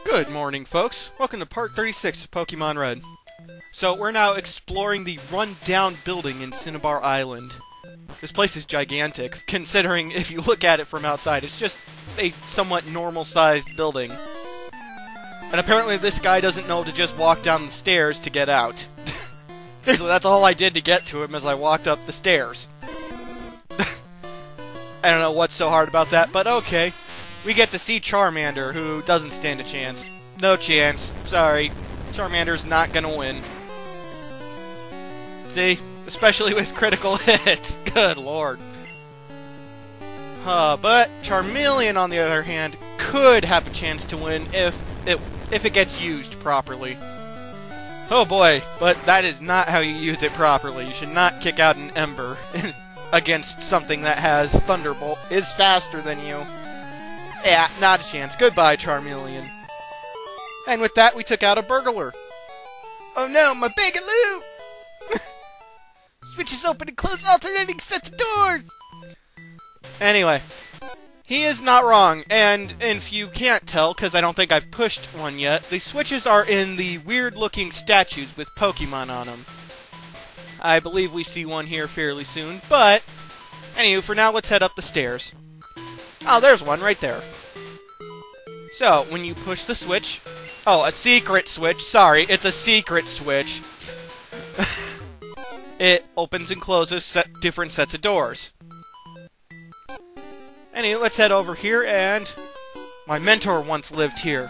Good morning, folks. Welcome to part 36 of Pokemon Red. So, we're now exploring the run-down building in Cinnabar Island. This place is gigantic, considering if you look at it from outside, it's just a somewhat normal-sized building. And apparently this guy doesn't know to just walk down the stairs to get out. Seriously, that's all I did to get to him as I walked up the stairs. I don't know what's so hard about that, but okay. We get to see Charmander, who doesn't stand a chance. No chance. Sorry. Charmander's not gonna win. See? Especially with critical hits. Good lord. But Charmeleon, on the other hand, could have a chance to win if it gets used properly. Oh boy, but that is not how you use it properly. You should not kick out an Ember against something that has Thunderbolt, is faster than you. Yeah, not a chance. Goodbye, Charmeleon. And with that, we took out a Burglar. Oh no, my Bagaloo! Switches open and close alternating sets of doors! Anyway, he is not wrong, and if you can't tell, because I don't think I've pushed one yet, the switches are in the weird-looking statues with Pokemon on them. I believe we see one here fairly soon, but anywho, for now, let's head up the stairs. Oh, there's one right there. So, when you push the switch... Oh, a secret switch. Sorry, it's a secret switch. It opens and closes different sets of doors. Anyway, let's head over here, and... My mentor once lived here.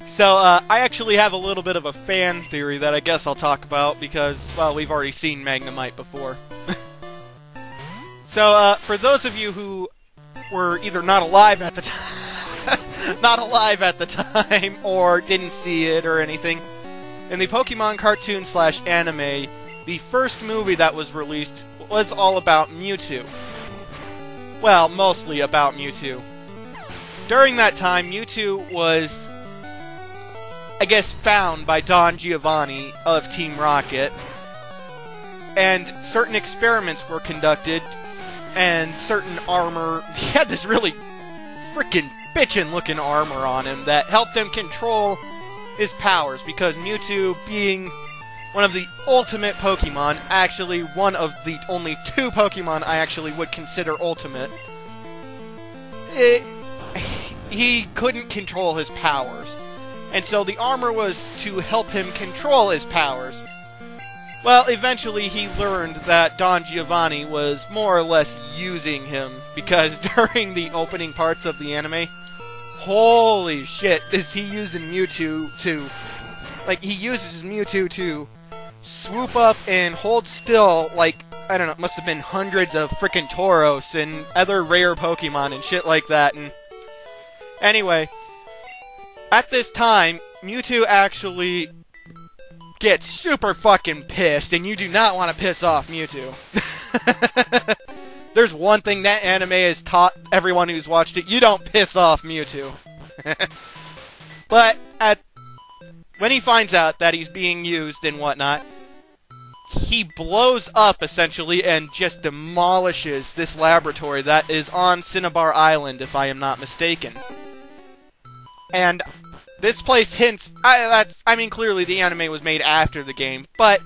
So, I actually have a little bit of a fan theory that I guess I'll talk about, because, well, we've already seen Magnemite before. So, for those of you who were either not alive at the time, or didn't see it or anything, in the Pokemon cartoon/anime, the first movie that was released was all about Mewtwo. Well, mostly about Mewtwo. During that time, Mewtwo was, I guess, found by Don Giovanni of Team Rocket, and certain experiments were conducted, and certain armor... He had this really freaking bitchin' looking armor on him that helped him control his powers, because Mewtwo, being one of the ultimate Pokemon, actually one of the only two Pokemon I actually would consider ultimate, he couldn't control his powers. And so the armor was to help him control his powers. Well, eventually he learned that Don Giovanni was more or less using him, because during the opening parts of the anime, holy shit, is he using Mewtwo to... Like, he uses Mewtwo to swoop up and hold still, like, I don't know, it must have been hundreds of frickin' Tauros and other rare Pokemon and shit like that, and... Anyway, at this time, Mewtwo actually gets super fucking pissed, and you do not want to piss off Mewtwo. There's one thing that anime has taught everyone who's watched it: you don't piss off Mewtwo. But when he finds out that he's being used and whatnot, he blows up, essentially, and just demolishes this laboratory that is on Cinnabar Island, if I am not mistaken. And this place hints... I mean, clearly the anime was made after the game, but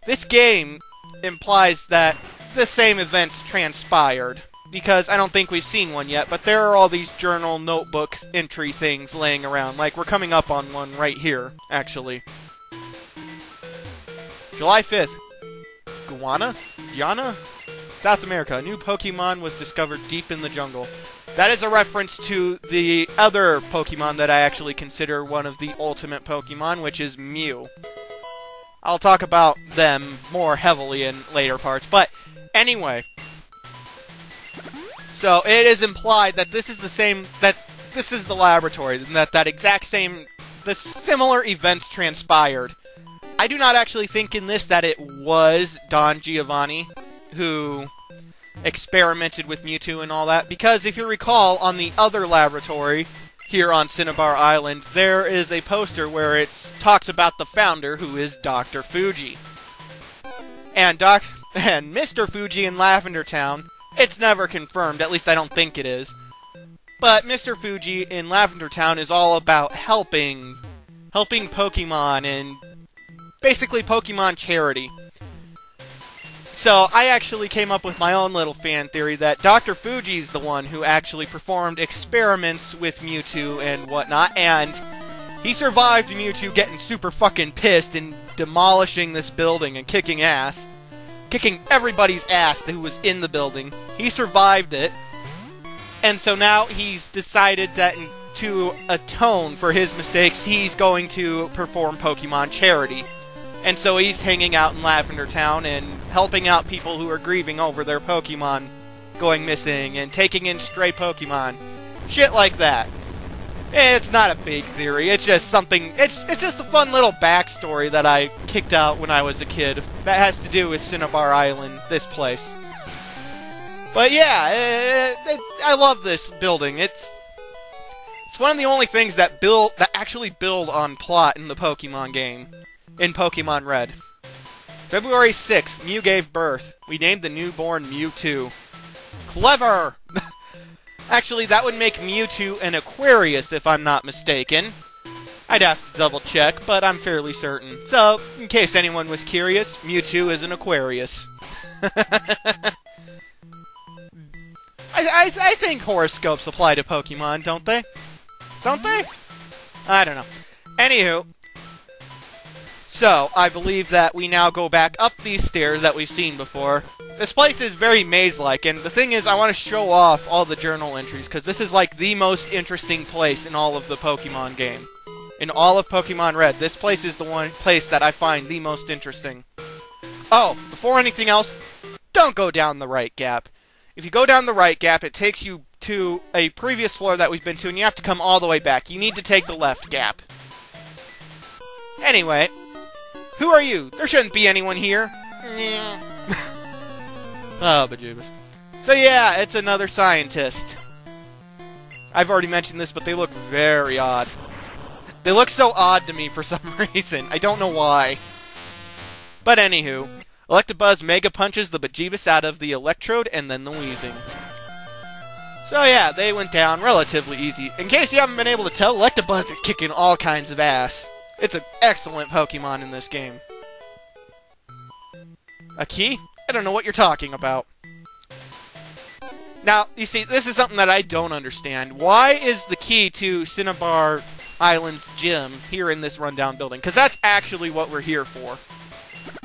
this game implies that the same events transpired, because I don't think we've seen one yet, but there are all these journal, notebook, entry things laying around. Like, we're coming up on one right here, actually. July 5th. Guyana? South America. A new Pokemon was discovered deep in the jungle. That is a reference to the other Pokemon that I actually consider one of the ultimate Pokemon, which is Mew. I'll talk about them more heavily in later parts, but anyway. So, it is implied that this is the same, that this is the laboratory, and that exact same, the similar events transpired. I do not actually think in this that it was Don Giovanni who experimented with Mewtwo and all that, because if you recall, on the other laboratory here on Cinnabar Island, there is a poster where it talks about the founder, who is Doctor Fuji. And Mr. Fuji in Lavender Town, it's never confirmed, at least I don't think it is, But Mr. Fuji in Lavender Town is all about helping Pokemon and basically Pokemon charity. So I actually came up with my own little fan theory that Doctor Fuji's the one who actually performed experiments with Mewtwo and whatnot, and he survived Mewtwo getting super fucking pissed and demolishing this building and kicking ass. Kicking everybody's ass who was in the building. He survived it. And so now he's decided that to atone for his mistakes, he's going to perform Pokemon charity. And so he's hanging out in Lavender Town and helping out people who are grieving over their Pokemon going missing and taking in stray Pokemon. Shit like that. It's not a big theory, it's just something, it's just a fun little backstory that I kicked out when I was a kid that has to do with Cinnabar Island, this place. But yeah, I love this building. It's one of the only things that actually build on plot in the Pokemon game, in Pokemon Red. February 6th, Mew gave birth. We named the newborn Mewtwo. Clever! Actually, that would make Mewtwo an Aquarius, if I'm not mistaken. I'd have to double check, but I'm fairly certain. So, in case anyone was curious, Mewtwo is an Aquarius. I think horoscopes apply to Pokemon, don't they? Don't they? I don't know. Anywho, so I believe that we now go back up these stairs that we've seen before. This place is very maze-like, and the thing is, I want to show off all the journal entries, because this is like the most interesting place in all of the Pokemon game. In all of Pokemon Red, this place is the one place that I find the most interesting. Oh, before anything else, don't go down the right gap. If you go down the right gap, it takes you to a previous floor that we've been to, and you have to come all the way back. You need to take the left gap. Anyway, who are you? There shouldn't be anyone here. Oh, bejeebus. So yeah, it's another scientist. I've already mentioned this, but they look very odd. They look so odd to me for some reason. I don't know why. But anywho, Electabuzz Mega punches the bejeebus out of the Electrode and then the Weezing. So yeah, they went down relatively easy. In case you haven't been able to tell, Electabuzz is kicking all kinds of ass. It's an excellent Pokemon in this game. A key? I don't know what you're talking about. Now, you see, this is something that I don't understand. Why is the key to Cinnabar Island's gym here in this rundown building? Because that's actually what we're here for.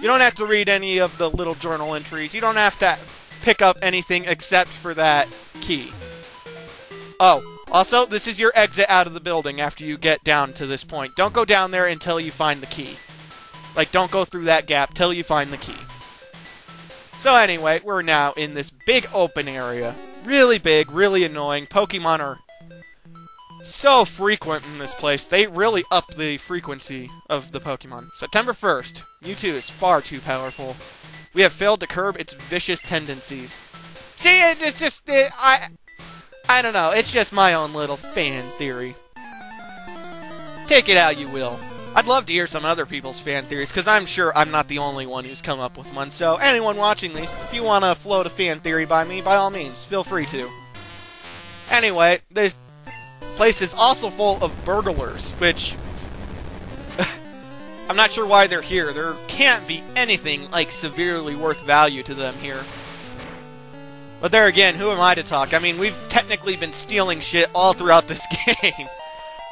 You don't have to read any of the little journal entries. You don't have to pick up anything except for that key. Oh, also, this is your exit out of the building after you get down to this point. Don't go down there until you find the key. Like, don't go through that gap till you find the key. So anyway, we're now in this big open area. Really big, really annoying. Pokemon are so frequent in this place. They really up the frequency of the Pokemon. September 1st. Mewtwo is far too powerful. We have failed to curb its vicious tendencies. See, it's just... I don't know. It's just my own little fan theory. Take it how you will. I'd love to hear some other people's fan theories, because I'm sure I'm not the only one who's come up with one. So anyone watching these, if you want to float a fan theory by me, by all means, feel free to. Anyway, this place is also full of burglars, which... I'm not sure why they're here. There can't be anything, like, severely worth value to them here. But there again, who am I to talk? I mean, we've technically been stealing shit all throughout this game.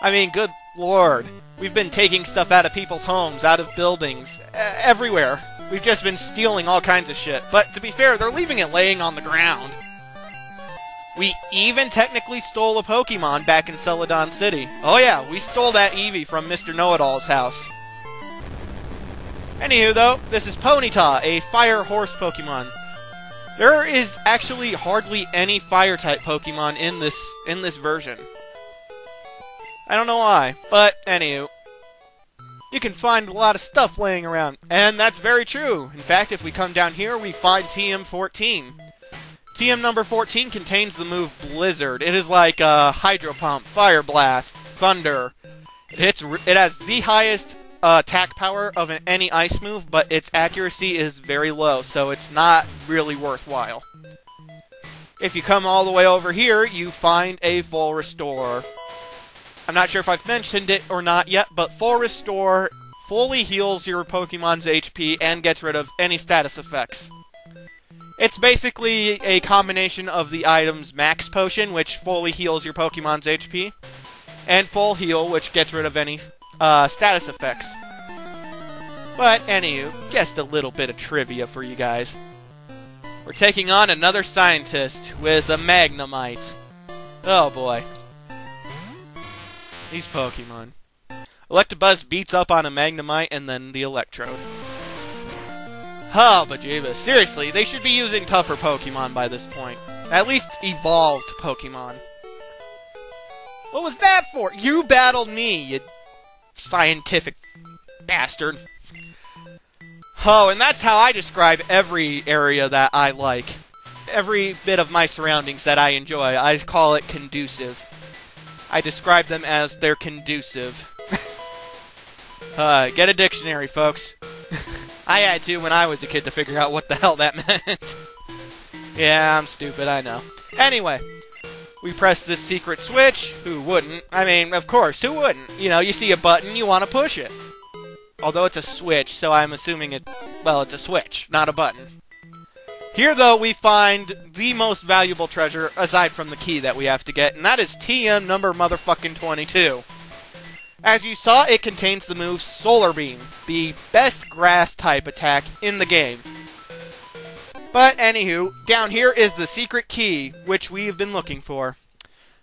I mean, good lord. We've been taking stuff out of people's homes, out of buildings, everywhere. We've just been stealing all kinds of shit. But to be fair, they're leaving it laying on the ground. We even technically stole a Pokemon back in Celadon City. Oh yeah, we stole that Eevee from Mr. Know-It-All's house. Anywho, though, this is Ponyta, a fire horse Pokemon. There is actually hardly any fire-type Pokemon in this version. I don't know why, but anywho. You can find a lot of stuff laying around, and that's very true. In fact, if we come down here, we find TM14. TM number 14 contains the move Blizzard. It is like Hydro Pump, Fire Blast, Thunder. It has the highest attack power of any ice move, but its accuracy is very low, so it's not really worthwhile. If you come all the way over here, you find a full restore. I'm not sure if I've mentioned it or not yet, but full restore fully heals your Pokemon's HP and gets rid of any status effects. It's basically a combination of the item's Max Potion, which fully heals your Pokemon's HP, and Full Heal, which gets rid of any status effects. But anywho, just a little bit of trivia for you guys. We're taking on another scientist with a Magnemite. Oh boy. These Pokemon. Electabuzz beats up on a Magnemite and then the Electrode. Oh, bejeebus. Seriously, they should be using tougher Pokemon by this point. At least evolved Pokemon. What was that for? You battled me, you scientific bastard. Oh, and that's how I describe every area that I like. Every bit of my surroundings that I enjoy. I call it conducive. I describe them as they're conducive. Get a dictionary, folks. I had to when I was a kid to figure out what the hell that meant. Yeah, I'm stupid, I know. Anyway, we press this secret switch. Who wouldn't? I mean, of course, who wouldn't? You know, you see a button, you want to push it. Although it's a switch, so I'm assuming it's a switch, not a button. Here, though, we find the most valuable treasure, aside from the key that we have to get, and that is TM number motherfucking 22. As you saw, it contains the move Solar Beam, the best grass-type attack in the game. But, anywho, down here is the secret key, which we've been looking for.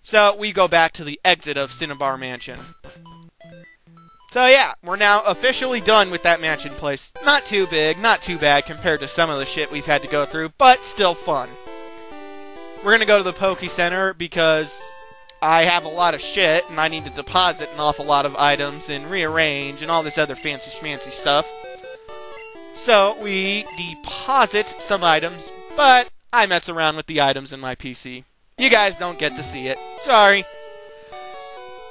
So, we go back to the exit of Cinnabar Mansion. So yeah, we're now officially done with that mansion place. Not too big, not too bad compared to some of the shit we've had to go through, but still fun. We're gonna go to the Poke Center because I have a lot of shit and I need to deposit an awful lot of items and rearrange and all this other fancy schmancy stuff. So we deposit some items, but I mess around with the items in my PC. You guys don't get to see it. Sorry.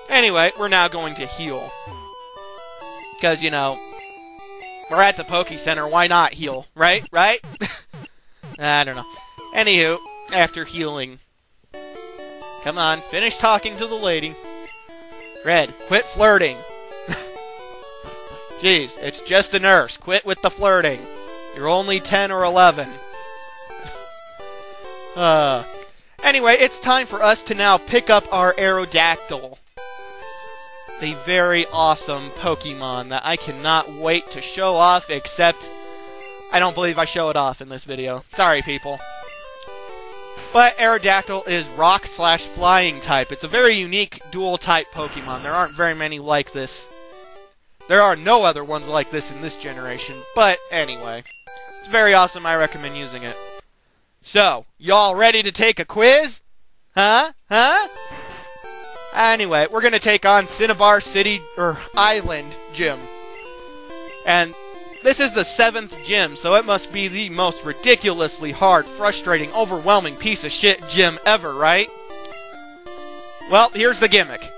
Anyway, we're now going to heal. Because, you know, we're at the Poke Center, why not heal? Right? Right? I don't know. Anywho, after healing. Come on, finish talking to the lady. Red, quit flirting. Jeez, it's just a nurse. Quit with the flirting. You're only 10 or 11. Anyway, it's time for us to now pick up our Aerodactyl. The very awesome Pokemon that I cannot wait to show off, except I don't believe I show it off in this video. Sorry, people. But Aerodactyl is rock/flying type. It's a very unique dual-type Pokemon. There aren't very many like this. There are no other ones like this in this generation. But anyway, it's very awesome. I recommend using it. So, y'all ready to take a quiz? Huh? Huh? Anyway, we're going to take on Cinnabar Island Gym. And this is the 7th gym, so it must be the most ridiculously hard, frustrating, overwhelming piece of shit gym ever, right? Well, here's the gimmick.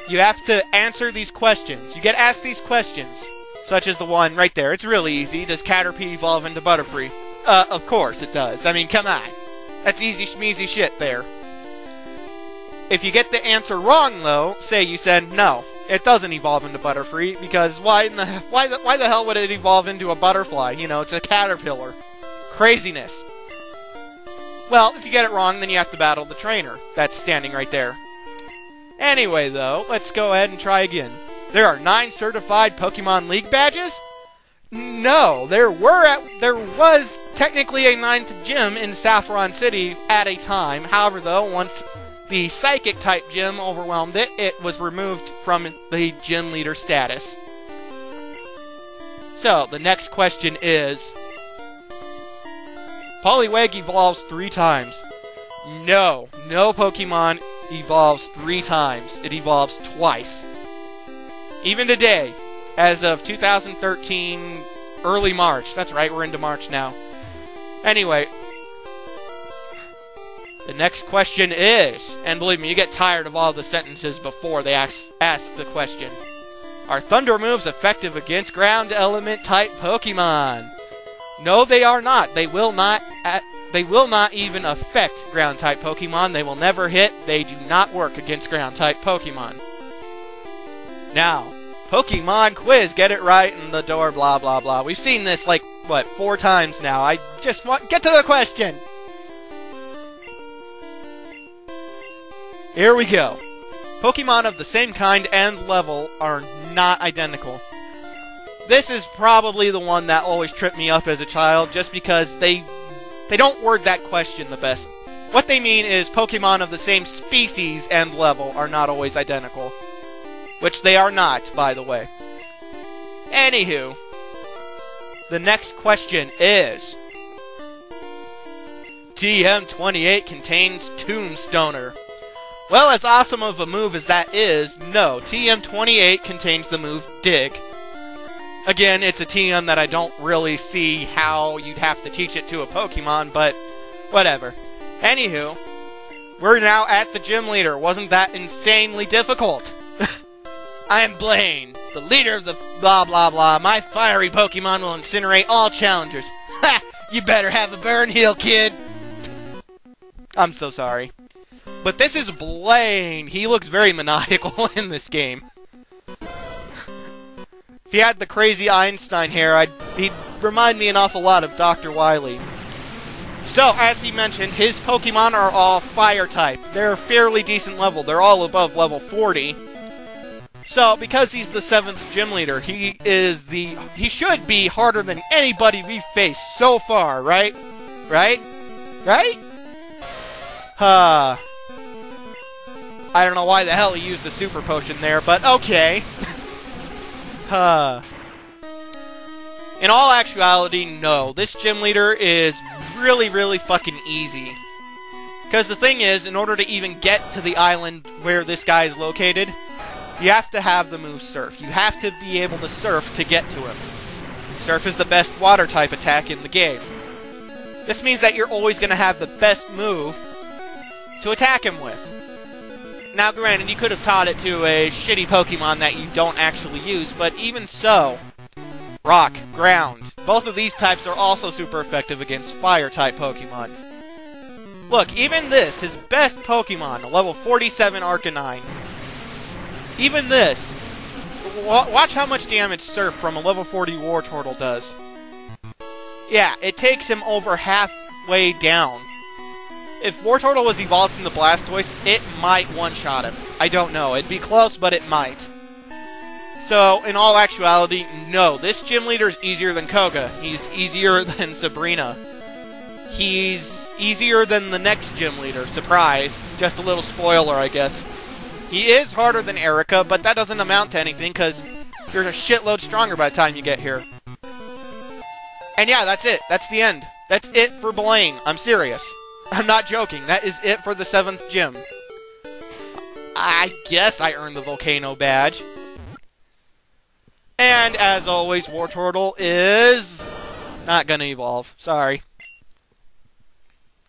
You have to answer these questions. You get asked these questions, such as the one right there. It's really easy. Does Caterpie evolve into Butterfree? Of course it does. I mean, come on. That's easy schmeezy shit there. If you get the answer wrong, though, say you said, no, it doesn't evolve into Butterfree, because why the hell would it evolve into a butterfly? You know, it's a caterpillar. Craziness. Well, if you get it wrong, then you have to battle the trainer that's standing right there. Anyway, though, let's go ahead and try again. There are 9 certified Pokemon League badges? No, there was technically a 9th gym in Saffron City at a time. However, though, once the Psychic-type gym overwhelmed it, it was removed from the gym leader status. So, the next question is, Poliwag evolves 3 times. No Pokemon evolves 3 times. It evolves twice. Even today, as of 2013, early March. That's right, we're into March now. Anyway, the next question is, and believe me, you get tired of all the sentences before they ask the question. Are Thunder moves effective against ground element type Pokemon? No, they are not. They will not They will not even affect ground-type Pokemon. They will never hit. They do not work against ground-type Pokemon. Now, Pokemon Quiz, get it right in the door, blah, blah, blah. We've seen this, like, what, 4 times now. I just want... Get to the question! Here we go. Pokemon of the same kind and level are not identical. This is probably the one that always tripped me up as a child, just because they don't word that question the best. What they mean is Pokemon of the same species and level are not always identical. Which they are not, by the way. Anywho, the next question is... TM28 contains Tombstoner. Well, as awesome of a move as that is, no, TM28 contains the move Dig. Again, it's a TM that I don't really see how you'd have to teach it to a Pokemon, but whatever. Anywho, we're now at the gym leader. Wasn't that insanely difficult? I am Blaine, the leader of the blah blah blah. My fiery Pokemon will incinerate all challengers. Ha! You better have a burn heal, kid! I'm so sorry. But this is Blaine. He looks very maniacal in this game. If he had the crazy Einstein hair, he'd remind me an awful lot of Dr. Wily. So, as he mentioned, his Pokemon are all Fire-type. They're fairly decent level. They're all above level 40. So, because he's the 7th gym leader, he should be harder than anybody we've faced so far, right? Right? Right? I don't know why the hell he used a super potion there, but okay. In all actuality, no. This gym leader is really, really fucking easy. Because the thing is, in order to even get to the island where this guy is located, you have to have the move Surf. You have to be able to Surf to get to him. Surf is the best water-type attack in the game. This means that you're always going to have the best move to attack him with. Now, granted, you could have taught it to a shitty Pokemon that you don't actually use, but even so, Rock, Ground, both of these types are also super effective against Fire-type Pokemon. Look, even this, his best Pokemon, a level 47 Arcanine, even this, watch how much damage Surf from a level 40 Wartortle does. Yeah, it takes him over halfway down. If Wartortle was evolved from the Blastoise, it might one-shot him. I don't know. It'd be close, but it might. So, in all actuality, no. This gym leader is easier than Koga. He's easier than Sabrina. He's easier than the next gym leader. Surprise. Just a little spoiler, I guess. He is harder than Erica, but that doesn't amount to anything, because you're a shitload stronger by the time you get here. And yeah, that's it. That's the end. That's it for Blaine. I'm serious. I'm not joking. That is it for the 7th gym. I guess I earned the Volcano badge. And as always, Wartortle is not gonna evolve. Sorry.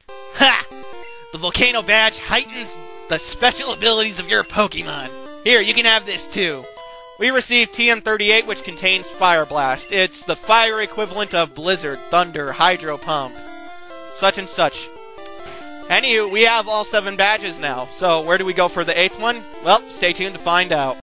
Ha! The Volcano badge heightens the special abilities of your Pokemon. Here, you can have this too. We received TM38, which contains Fire Blast. It's the fire equivalent of Blizzard, Thunder, Hydro Pump, such and such. Anywho, we have all 7 badges now, so where do we go for the 8th one? Well, stay tuned to find out.